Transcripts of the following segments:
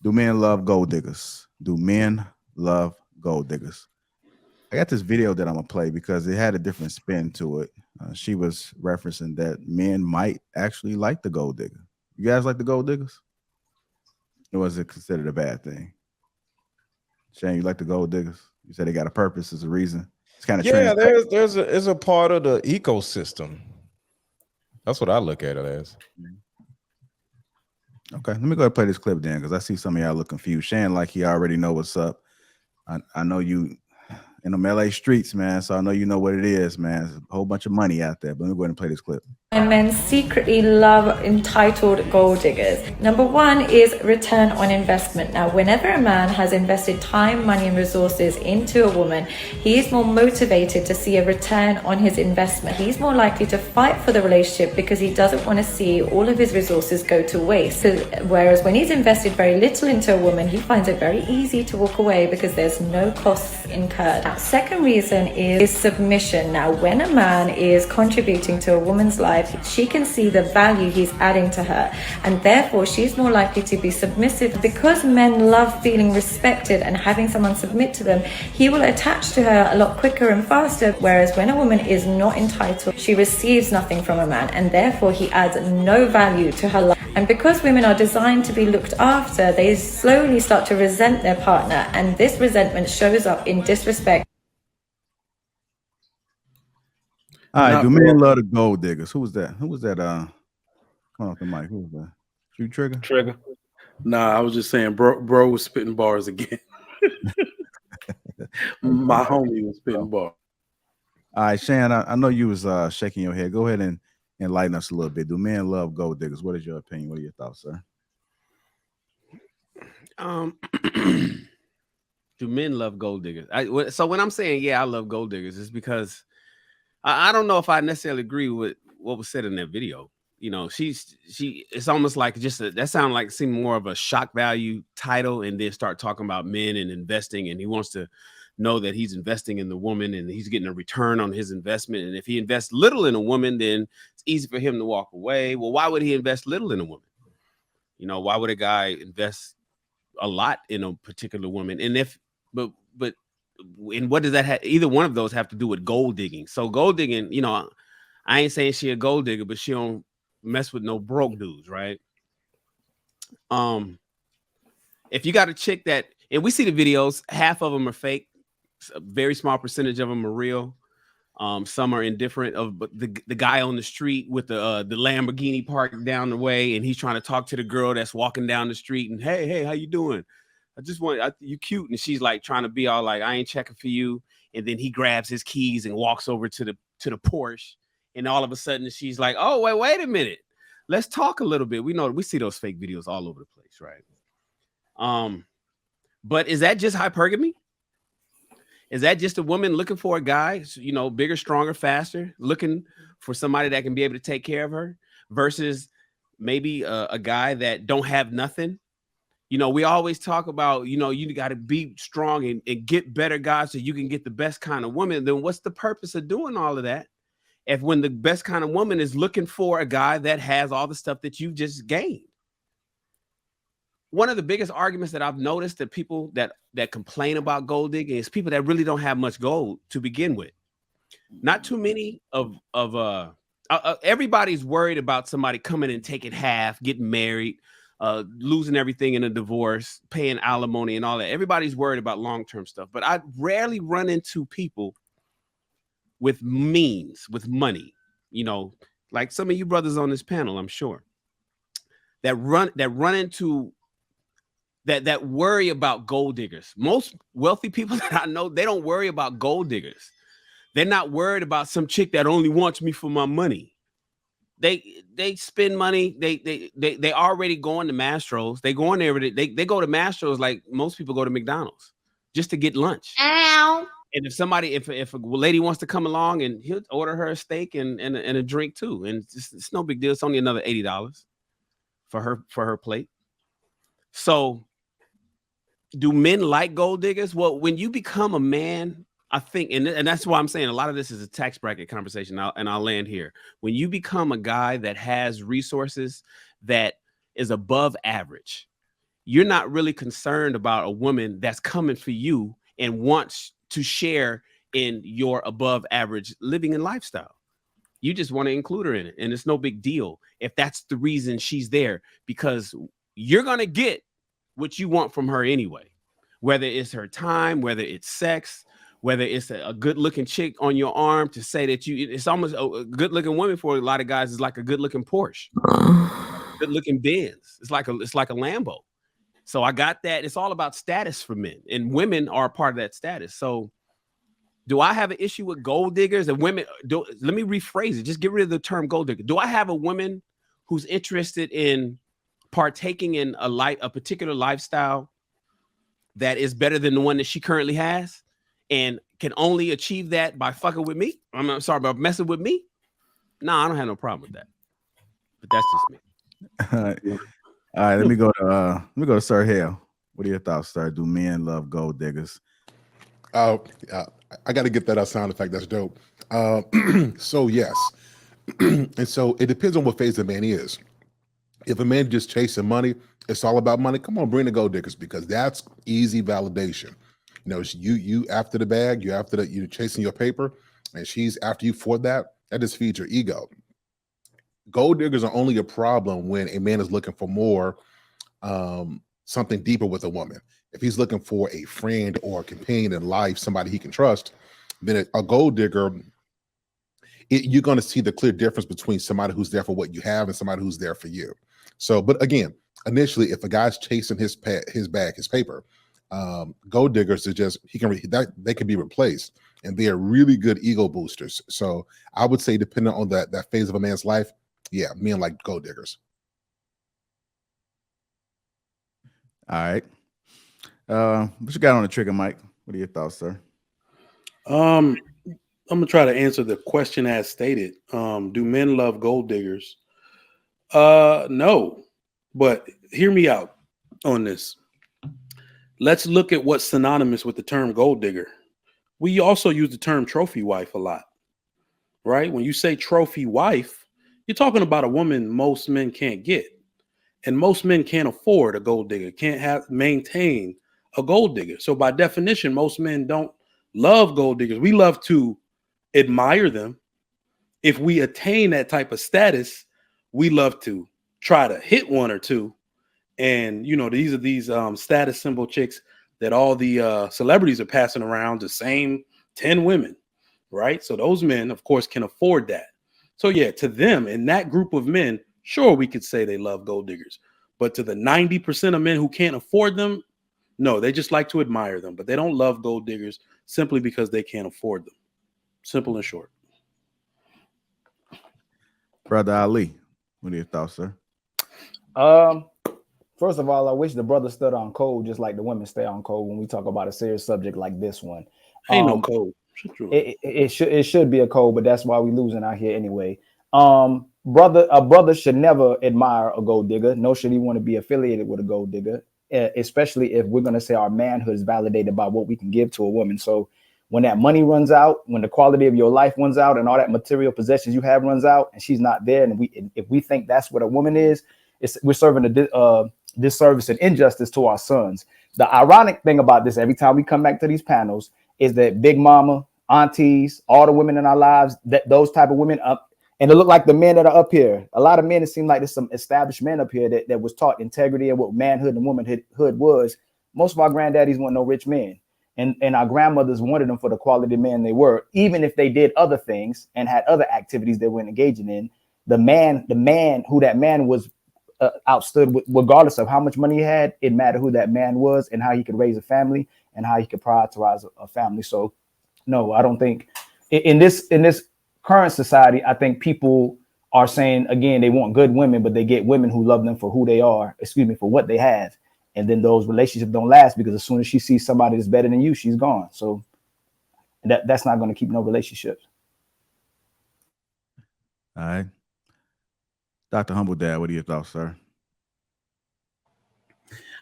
Do men love gold diggers? Do men love gold diggers? I got this video that I'm gonna play because it had a different spin to it. She was referencing that men might actually like the gold digger. You guys like the gold diggers? Or was it considered a bad thing? Shane, you like the gold diggers? You said they got a purpose, as a reason. It's kind of Yeah, trans. there's a part of the ecosystem. That's what I look at it as. Okay, let me go ahead and play this clip then, because I see some of y'all look confused. Shane, like he already know what's up. I know you in them LA streets, man. So I know you know what it is, man. There's a whole bunch of money out there. But let me go ahead and play this clip. And men secretly love entitled gold diggers. Number one is return on investment. Now, whenever a man has invested time, money, and resources into a woman, he is more motivated to see a return on his investment. He's more likely to fight for the relationship because he doesn't want to see all of his resources go to waste. Whereas when he's invested very little into a woman, he finds it very easy to walk away because there's no costs incurred. Now, second reason is submission. Now, when a man is contributing to a woman's life, she can see the value he's adding to her, and therefore she's more likely to be submissive. Because men love feeling respected and having someone submit to them, he will attach to her a lot quicker and faster. Whereas when a woman is not entitled, she receives nothing from a man, and therefore he adds no value to her life. And because women are designed to be looked after, they slowly start to resent their partner, and this resentment shows up in disrespect. All right, do men love the gold diggers? Who was that? Who was that? Come off the mic. Who was that? Shoot Trigger? Trigger. Nah, I was just saying, bro was spitting bars again. My homie was spitting bars. All right, Shan, I know you was shaking your head. Go ahead and enlighten us a little bit. Do men love gold diggers? What is your opinion? What are your thoughts, sir? Do men love gold diggers? So when I'm saying, yeah, I love gold diggers, it's because I don't know if I necessarily agree with what was said in that video. You know, it's almost like that sounded like seemed more of a shock value title, and then start talking about men and investing, and he wants to know that he's investing in the woman and he's getting a return on his investment. And if he invests little in a woman, then it's easy for him to walk away. Well, why would he invest little in a woman? You know, why would a guy invest a lot in a particular woman? And and what does that have? Either one of those have to do with gold digging. So gold digging, you know, I ain't saying she a gold digger, but she don't mess with no broke dudes, right? If you got a chick that, and we see the videos, half of them are fake, a very small percentage of them are real. Some are indifferent. But the guy on the street with the Lamborghini parked down the way, and he's trying to talk to the girl that's walking down the street, and hey, how you doing? I just want you cute, and she's like trying to be all like, I ain't checking for you. And then he grabs his keys and walks over to the Porsche, and all of a sudden she's like, oh wait a minute, let's talk a little bit. We know we see those fake videos all over the place, right? But is that just hypergamy? Is that just a woman looking for a guy, you know, bigger, stronger, faster, looking for somebody that can be able to take care of her, versus maybe a guy that don't have nothing? You know, we always talk about, you know, you got to be strong and get better guys so you can get the best kind of woman. Then what's the purpose of doing all of that if when the best kind of woman is looking for a guy that has all the stuff that you just gained? One of the biggest arguments that I've noticed that people that complain about gold digging is people that really don't have much gold to begin with. Not too many everybody's worried about somebody coming and taking half, getting married, losing everything in a divorce, paying alimony and all that. Everybody's worried about long-term stuff, but I rarely run into people with means, with money, you know, like some of you brothers on this panel, I'm sure, that run into that worry about gold diggers. Most wealthy people that I know, they don't worry about gold diggers. They're not worried about some chick that only wants me for my money. They spend money. They already going to Mastro's. They go in there. They go to Mastro's like most people go to McDonald's just to get lunch. Ow. And if a lady wants to come along, and he'll order her a steak and a drink too, and it's no big deal. It's only another $80 for her plate. So, do men like gold diggers? Well, when you become a man, I think, and that's why I'm saying a lot of this is a tax bracket conversation, and I'll land here. When you become a guy that has resources that is above average, you're not really concerned about a woman that's coming for you and wants to share in your above average living and lifestyle. You just want to include her in it. And it's no big deal if that's the reason she's there, because you're going to get what you want from her anyway, whether it's her time, whether it's sex, whether it's a good looking chick on your arm to say that it's almost a good looking woman for a lot of guys is like a good looking Porsche, good looking Benz. It's like a Lambo. So I got that. It's all about status for men, and women are a part of that status. So do I have an issue with gold diggers and women? Let me rephrase it. Just get rid of the term gold digger. Do I have a woman who's interested in partaking in a particular lifestyle that is better than the one that she currently has and can only achieve that by fucking with me? I'm sorry, about messing with me? No, I don't have no problem with that. But that's just me. All right, let me go to Sir Hale. What are your thoughts, sir? Do men love gold diggers? I got to get that sound effect. That's dope. So yes, and so it depends on what phase the man is. If a man just chasing money, it's all about money. Come on, bring the gold diggers, because that's easy validation. You know, you after the bag, you're chasing your paper, and she's after you for that. That just feeds your ego. Gold diggers are only a problem when a man is looking for more, something deeper with a woman. If he's looking for a friend or a companion in life, somebody he can trust, then a gold digger, you're going to see the clear difference between somebody who's there for what you have and somebody who's there for you. So, but again, initially, if a guy's chasing his paper, gold diggers are just they can be replaced, and they are really good ego boosters. So, I would say, depending on that phase of a man's life, yeah, men like gold diggers. All right. What you got on the trigger, Mike? What are your thoughts, sir? I'm gonna try to answer the question as stated. Do men love gold diggers? No, but hear me out on this. Let's look at what's synonymous with the term gold digger. We also use the term trophy wife a lot, right? When you say trophy wife, you're talking about a woman most men can't get, and most men can't afford a gold digger, can't maintain a gold digger. So by definition, most men don't love gold diggers. We love to admire them. If we attain that type of status, we love to try to hit one or two. And you know, these are status symbol chicks that all the celebrities are passing around, the same 10 women, right? So those men, of course, can afford that. So yeah, to them, in that group of men, sure, we could say they love gold diggers. But to the 90% of men who can't afford them, no, they just like to admire them. But they don't love gold diggers simply because they can't afford them. Simple and short. Brother Ali, what are your thoughts, sir? First of all, I wish the brothers stood on code just like the women stay on code when we talk about a serious subject like this one. Ain't no code. It should be a code, but that's why we losing out here anyway. A brother should never admire a gold digger, nor should he want to be affiliated with a gold digger, especially if we're going to say our manhood is validated by what we can give to a woman. So when that money runs out, when the quality of your life runs out, and all that material possessions you have runs out, and she's not there, and if we think that's what a woman is, we're serving a disservice and injustice to our sons. The ironic thing about this, every time we come back to these panels, is that big mama, aunties, all the women in our lives, that those type of women up, and it look like the men that are up here. A lot of men, it seems like there's some established men up here that was taught integrity and what manhood and womanhood was. Most of our granddaddies weren't no rich men. And our grandmothers wanted them for the quality men they were, even if they did other things and had other activities they weren't engaging in. The man who that man was outstood, regardless of how much money he had. It mattered who that man was and how he could raise a family and how he could prioritize a family. So no, I don't think in this current society, I think people are saying, again, they want good women, but they get women who love them for who they are, for what they have. And then those relationships don't last, because as soon as she sees somebody that's better than you, she's gone. So that's not going to keep no relationships. All right. Dr. Humble Dad, what are your thoughts, sir?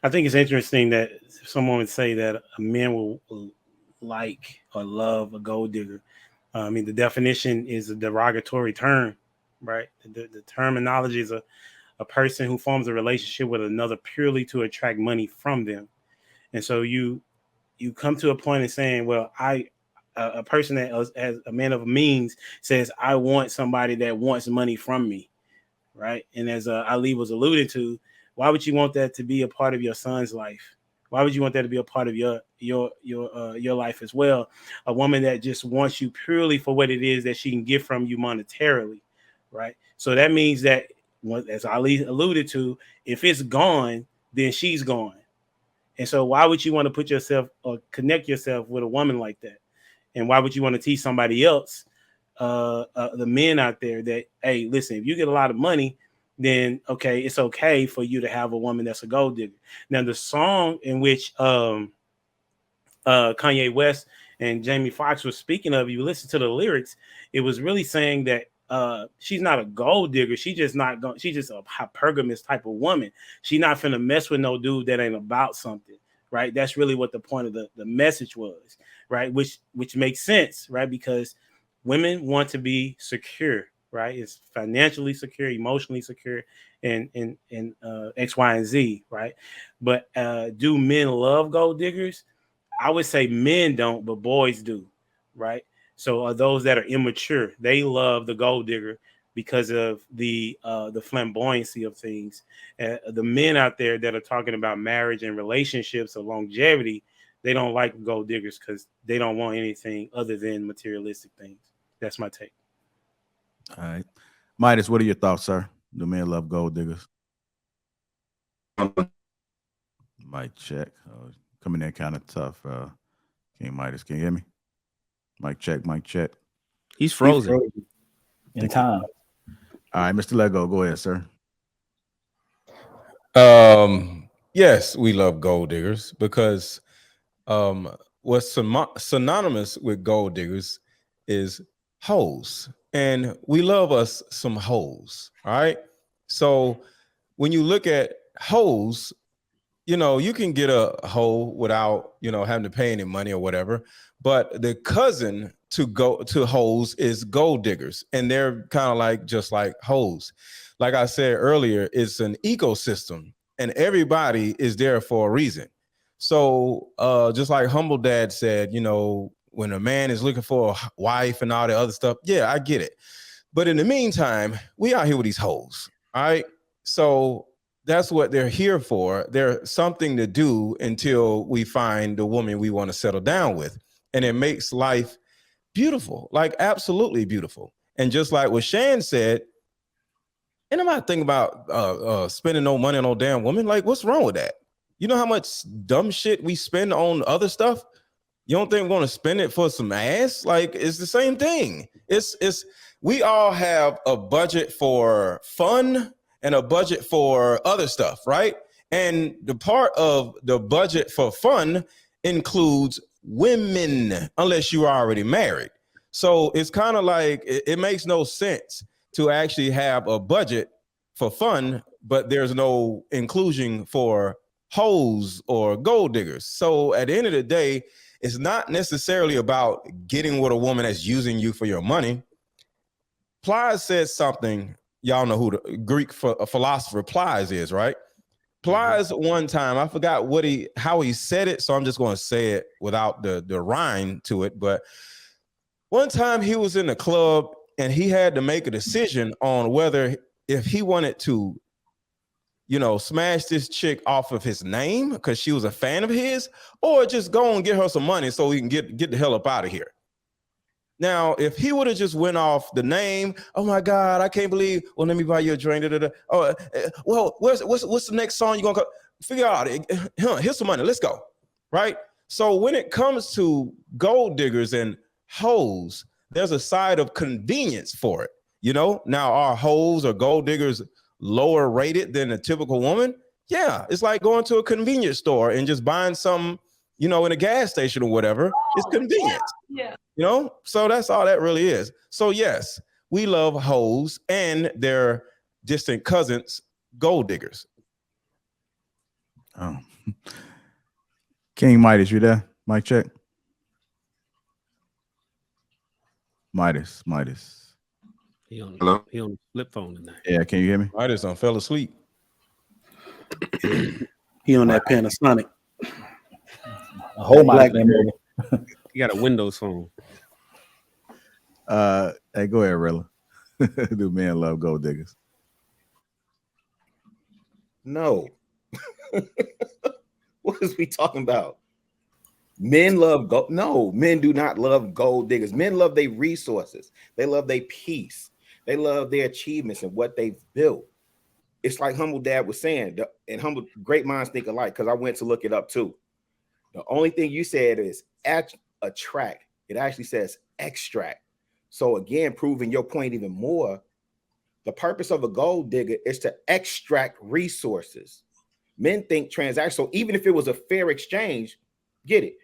I think it's interesting that someone would say that a man will like or love a gold digger. I mean, the definition is a derogatory term, right? The terminology is a a person who forms a relationship with another purely to attract money from them. And so you come to a point of saying, well, a person that as a man of means says, I want somebody that wants money from me, right? And as Ali was alluding to, why would you want that to be a part of your son's life? Why would you want that to be a part of your life as well? A woman that just wants you purely for what it is that she can get from you monetarily, right? So that means that, as Ali alluded to, if it's gone, then she's gone. And so why would you want to put yourself or connect yourself with a woman like that? And why would you want to teach somebody else, the men out there, that, hey, listen, if you get a lot of money, then okay, it's okay for you to have a woman that's a gold digger. Now, the song in which Kanye West and Jamie Foxx were speaking of, you listen to the lyrics, it was really saying that she's not a gold digger. She's just a hypergamous type of woman. She's not finna mess with no dude that ain't about something, right? That's really what the point of the message was, right? Which makes sense, right? Because women want to be secure, right? It's financially secure, emotionally secure, and X, Y, and Z, right? But do men love gold diggers? I would say men don't, but boys do, right? So are those that are immature, they love the gold digger because of the flamboyancy of things. The men out there that are talking about marriage and relationships or longevity, they don't like gold diggers because they don't want anything other than materialistic things. That's my take. All right. Midas, what are your thoughts, sir? Do men love gold diggers? Mic check. Coming in kind of tough. King Midas, can you hear me? Mic check, mic check. He's frozen. In time. All right, Mr. Lego, go ahead, sir. Yes, we love gold diggers because what's synonymous with gold diggers is hoes, and we love us some hoes. All right, so when you look at hoes, you know, you can get a hoe without, you know, having to pay any money or whatever, but the cousin to hoes is gold diggers, and they're kind of like just like hoes. Like I said earlier, it's an ecosystem, and everybody is there for a reason. So just like Humble Dad said, you know, when a man is looking for a wife and all the other stuff, yeah, I get it. But in the meantime, we out here with these hoes. All right. So that's what they're here for. They're something to do until we find the woman we want to settle down with. And it makes life beautiful, like absolutely beautiful. And just like what Shan said, and I'm not thinking about spending no money on no damn woman. Like, what's wrong with that? You know how much dumb shit we spend on other stuff? You don't think we're going to spend it for some ass? Like, it's the same thing. We all have a budget for fun and a budget for other stuff, right? And the part of the budget for fun includes women, unless you are already married. So it's kind of like, it makes no sense to actually have a budget for fun, but there's no inclusion for hoes or gold diggers. So at the end of the day, it's not necessarily about getting with a woman that's using you for your money. Plies said something, y'all know who the Greek philosopher Plies is, right? Plies one time, I forgot how he said it, so I'm just going to say it without the rhyme to it. But one time he was in the club and he had to make a decision on whether if he wanted to, you know, smash this chick off of his name because she was a fan of his, or just go and get her some money so he can get the hell up out of here. Now, if he would have just went off the name, oh my God, I can't believe. Well, let me buy you a drink. Oh, well, what's the next song you gonna figure out? Here's some money. Let's go, right? So when it comes to gold diggers and hoes, there's a side of convenience for it. You know, now are hoes or gold diggers lower rated than a typical woman? Yeah, it's like going to a convenience store and just buying something, you know, in a gas station or whatever. It's convenient. Yeah. You know, so that's all that really is. So yes, we love hoes and their distant cousins, gold diggers. Oh. King Midas, you there? Mic check. Midas. He on Hello? he on the flip phone tonight. Yeah, can you hear me? I just fell asleep. He on that Panasonic. A whole lot Black came over. He got a Windows phone. Hey, go ahead, Rilla. Do men love gold diggers? No. What is we talking about? Men love gold. No, men do not love gold diggers. Men love their resources. They love their peace. They love their achievements and what they've built. It's like Humble Dad was saying, and humble great minds think alike, because I went to look it up too. The only thing you said is attract. It actually says extract. So again, proving your point even more, the purpose of a gold digger is to extract resources. Men think transaction. So even if it was a fair exchange, get it.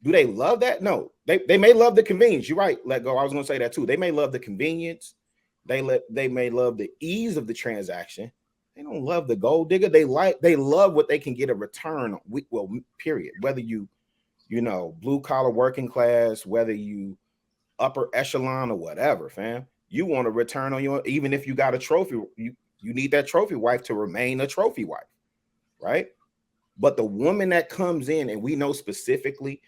Do they love that? No. They may love the convenience. You're right. Let go. I was going to say that too. They may love the convenience. They may love the ease of the transaction. They don't love the gold digger. They love what they can get a return on. Well, period. Whether you blue collar working class, whether you upper echelon or whatever, fam. You want a return on your, even if you got a trophy, you need that trophy wife to remain a trophy wife, right? But the woman that comes in, and we know specifically,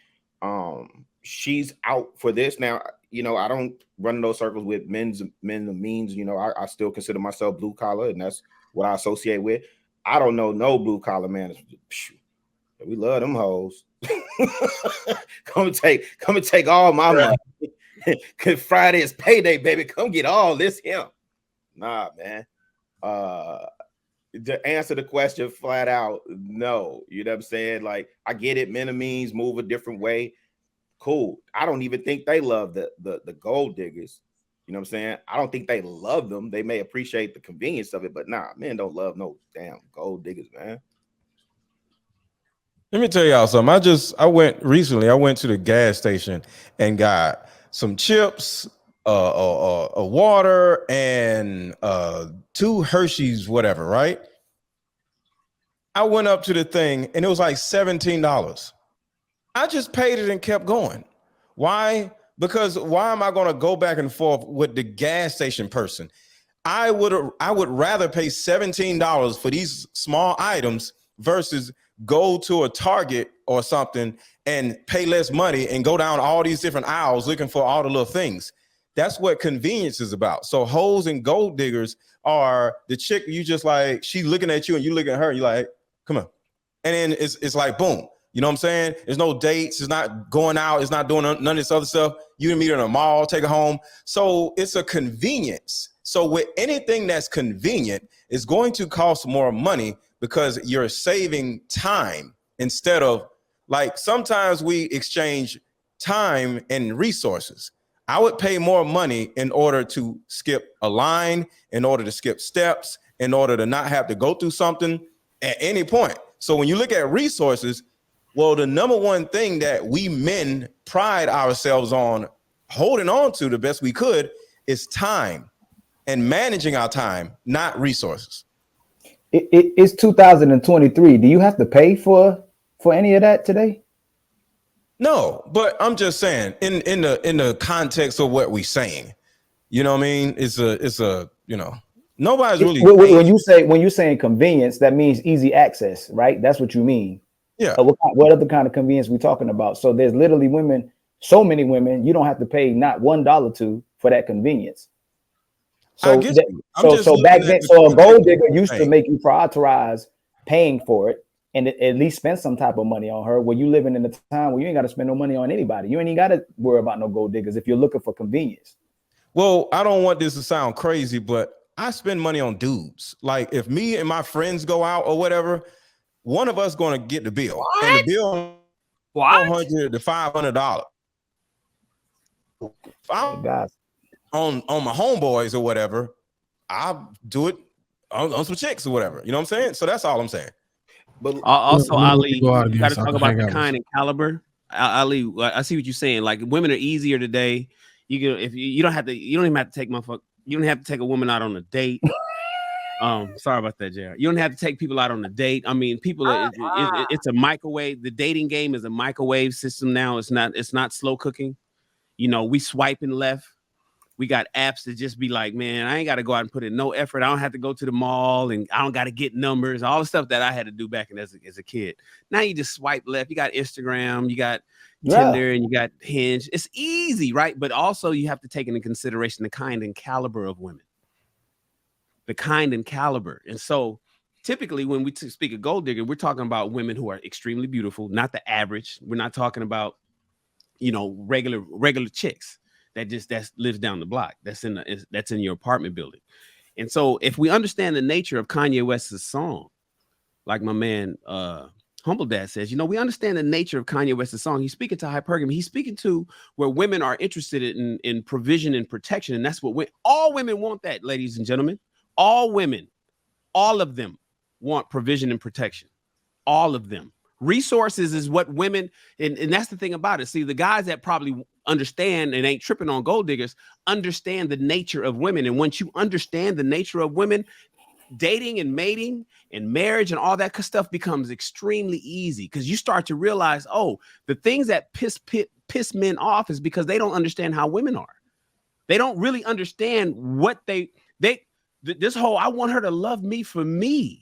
she's out for this. Now, I don't run those circles with men of means. I still consider myself blue collar, and that's what I associate with. I don't know no blue collar man. We love them hoes. come and take all my money. Cause Friday is payday, baby. Come get all this him. Nah, man. To answer the question flat out, no. You know what I'm saying? Like, I get it. Men of means move a different way. Cool. I don't even think they love the gold diggers. You know what I'm saying? I don't think they love them. They may appreciate the convenience of it, but nah, men don't love no damn gold diggers, man. Let me tell y'all something. I went to the gas station and got some chips, a water, and 2 Hershey's, whatever, right? I went up to the thing and it was like $17. I just paid it and kept going. Why? Because why am I going to go back and forth with the gas station person? I would rather pay $17 for these small items versus go to a Target or something and pay less money and go down all these different aisles looking for all the little things. That's what convenience is about. So hoes and gold diggers are the chick you just like, she looking at you and you look at her, you're like, come on. And then it's like, boom. You know what I'm saying? There's no dates. It's not going out. It's not doing none of this other stuff. You can meet her in a mall, take her home. So it's a convenience. So with anything that's convenient, it's going to cost more money because you're saving time instead of, like, sometimes we exchange time and resources. I would pay more money in order to skip a line, in order to skip steps, in order to not have to go through something at any point. So when you look at resources, well, the number one thing that we men pride ourselves on holding on to the best we could is time and managing our time, not resources. It's 2023. Do you have to pay for any of that today? No, but I'm just saying in the context of what we're saying, you know what I mean? It's a nobody's really when you saying convenience, that means easy access, right? That's what you mean. Yeah. What other kind of convenience we talking about? So there's literally women, so many women, you don't have to pay not $1 to for that convenience. So so back then, so a gold digger used to make you prioritize paying for it and at least spend some type of money on her. Where you living in a time where you ain't got to spend no money on anybody. You ain't even got to worry about no gold diggers if you're looking for convenience. Well, I don't want this to sound crazy, but I spend money on dudes. Like if me and my friends go out or whatever, one of us going to get the bill. What? And the bill $400 to $500. If I'm on my homeboys or whatever, I'll do it on some chicks or whatever. You know what I'm saying? So that's all I'm saying. But also, Ali, you got to talk about the kind and caliber. Ali, I see what you're saying. Like women are easier today. You can you don't even have to take you don't have to take a woman out on a date. Sorry about that, Jared. You don't have to take people out on a date. I mean, people, it's a microwave. The dating game is a microwave system now. It's not slow cooking. We swiping left. We got apps that just be like, man, I ain't got to go out and put in no effort. I don't have to go to the mall, and I don't got to get numbers, all the stuff that I had to do back as a kid. Now you just swipe left. You got Instagram, you got Tinder, and you got Hinge. It's easy, right? But also you have to take into consideration the kind and caliber of women. The kind and caliber. And so typically when we speak of gold digger, we're talking about women who are extremely beautiful, not the average. We're not talking about, regular chicks that lives down the block. That's in your apartment building. And so if we understand the nature of Kanye West's song, like my man Humble Dad says, we understand the nature of Kanye West's song. He's speaking to hypergamy. He's speaking to where women are interested in provision and protection. And that's what all women want that, ladies and gentlemen. All women, all of them want provision and protection. All of them. Resources is what women, and that's the thing about it. See, the guys that probably understand and ain't tripping on gold diggers understand the nature of women. And once you understand the nature of women, dating and mating and marriage and all that stuff becomes extremely easy, because you start to realize, the things that piss men off is because they don't understand how women are. They don't really understand what this whole, I want her to love me for me.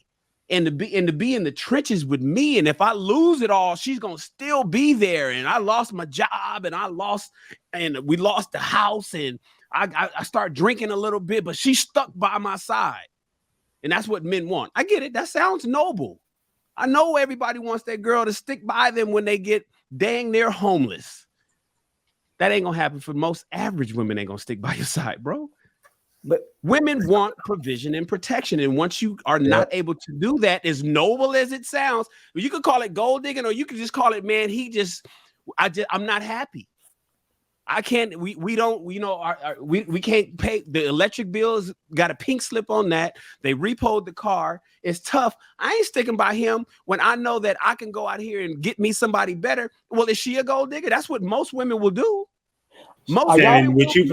And to be in the trenches with me. And if I lose it all, she's going to still be there. And I lost my job, and we lost the house, and I start drinking a little bit, but she's stuck by my side. And that's what men want. I get it. That sounds noble. I know everybody wants that girl to stick by them when they get dang near homeless. That ain't going to happen for most average women. Ain't going to stick by your side, bro. But women want provision and protection. And once you are not able to do that, as noble as it sounds, you could call it gold digging, or you could just call it, man, I'm not happy. I can't, we can't pay the electric bills, got a pink slip on that. They repoed the car. It's tough. I ain't sticking by him when I know that I can go out here and get me somebody better. Well, is she a gold digger? That's what most women will do. Shannon, would you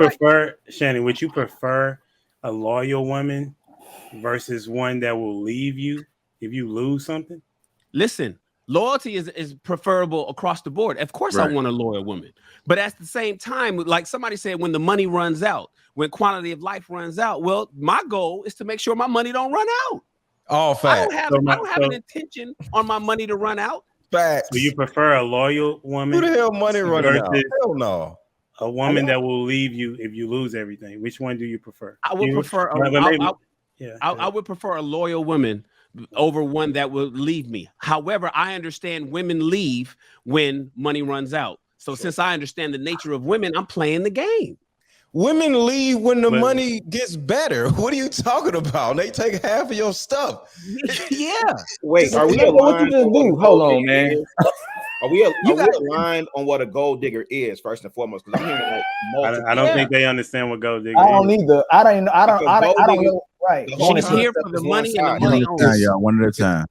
prefer a loyal woman versus one that will leave you if you lose something? Listen, loyalty is preferable across the board. Of course, right. I want a loyal woman, but at the same time, like somebody said, when the money runs out, when quality of life runs out, well, my goal is to make sure my money don't run out. All facts. I don't have an intention on my money to run out. Facts. So you prefer a loyal woman? Who the hell money running out? Hell no. A woman that will leave you if you lose everything. Which one do you prefer? I would prefer. I would prefer a loyal woman over one that will leave me. However, I understand women leave when money runs out. So since I understand the nature of women, I'm playing the game. Women leave when the money gets better. What are you talking about? They take half of your stuff. Yeah. Wait, are we aligned? Hold on, man. Are we aligned on what a gold digger is first and foremost? Because I'm hearing like I don't think they understand what gold digger is. I don't either. I don't know. Right. She's here for the money and the money only. Yeah, one at a time.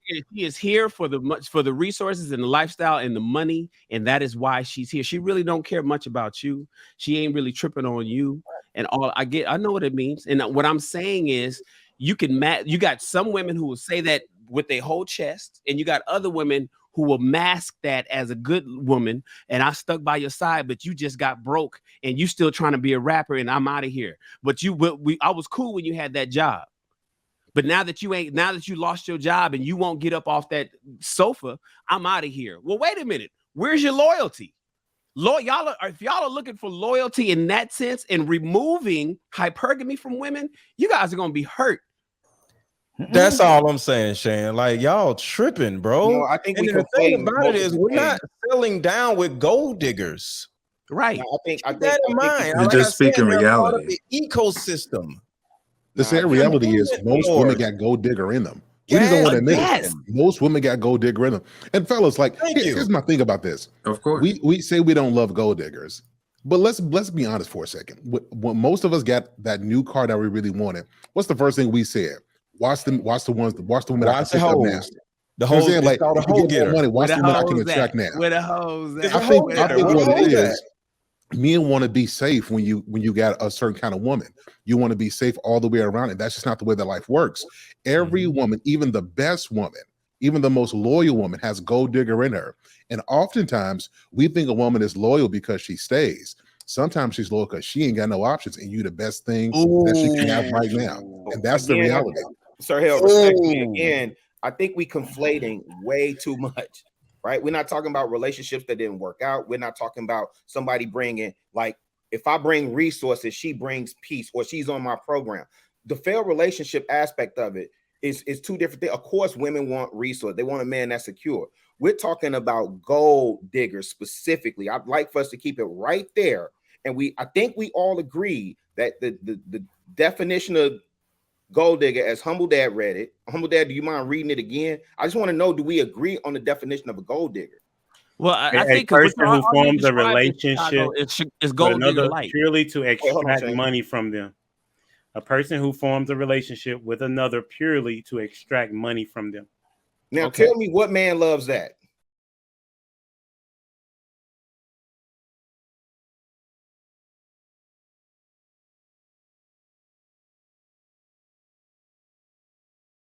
She is here for the resources and the lifestyle and the money, and that is why she's here. She really don't care much about you. She ain't really tripping on you. And all I know what it means. And what I'm saying is, you got some women who will say that with their whole chest, and you got other women who will mask that as a good woman, and I stuck by your side, but you just got broke and you still trying to be a rapper, and I'm out of here. But I was cool when you had that job. But now that you lost your job and you won't get up off that sofa, I'm out of here. Well, wait a minute. Where's your loyalty? If y'all are looking for loyalty in that sense and removing hypergamy from women, you guys are going to be hurt. That's all I'm saying, Shane. Like, y'all tripping, bro. No, I think the thing about it is we're not selling down with gold diggers. Right. No, I think that in mind. You're just speaking reality. The ecosystem. The sad reality is most women got gold digger in them. We just don't want to admit it. Most women got gold digger in them. And fellas, like, here's my thing about this. Of course. We say we don't love gold diggers. But let's be honest for a second. When most of us got that new car that we really wanted, what's the first thing we said? Watch the women I can pick up now. The whole like the whole getter. Money. Watch the women I can attract now. Where the hoes at? I think what it is, men want to be safe when you got a certain kind of woman. You want to be safe all the way around, and that's just not the way that life works. Every woman, even the best woman, even the most loyal woman, has gold digger in her. And oftentimes we think a woman is loyal because she stays. Sometimes she's loyal because she ain't got no options, and you the best thing that she can have right now. And that's the reality. Sir Hill, respectfully, again, I think we conflating way too much, right? We're not talking about relationships that didn't work out. We're not talking about somebody bringing, like, if I bring resources, she brings peace, or she's on my program. The failed relationship aspect of it is two different things. Of course, women want resource. They want a man that's secure. We're talking about gold diggers specifically. I'd like for us to keep it right there. And I think we all agree that the definition of gold digger, as Humble Dad read it. Humble Dad, do you mind reading it again? I just want to know, do we agree on the definition of a gold digger? Well, I A think person who forms a relationship is gold digger another light. purely to extract money from them. A person who forms a relationship with another purely to extract money from them. Now, tell me what man loves that.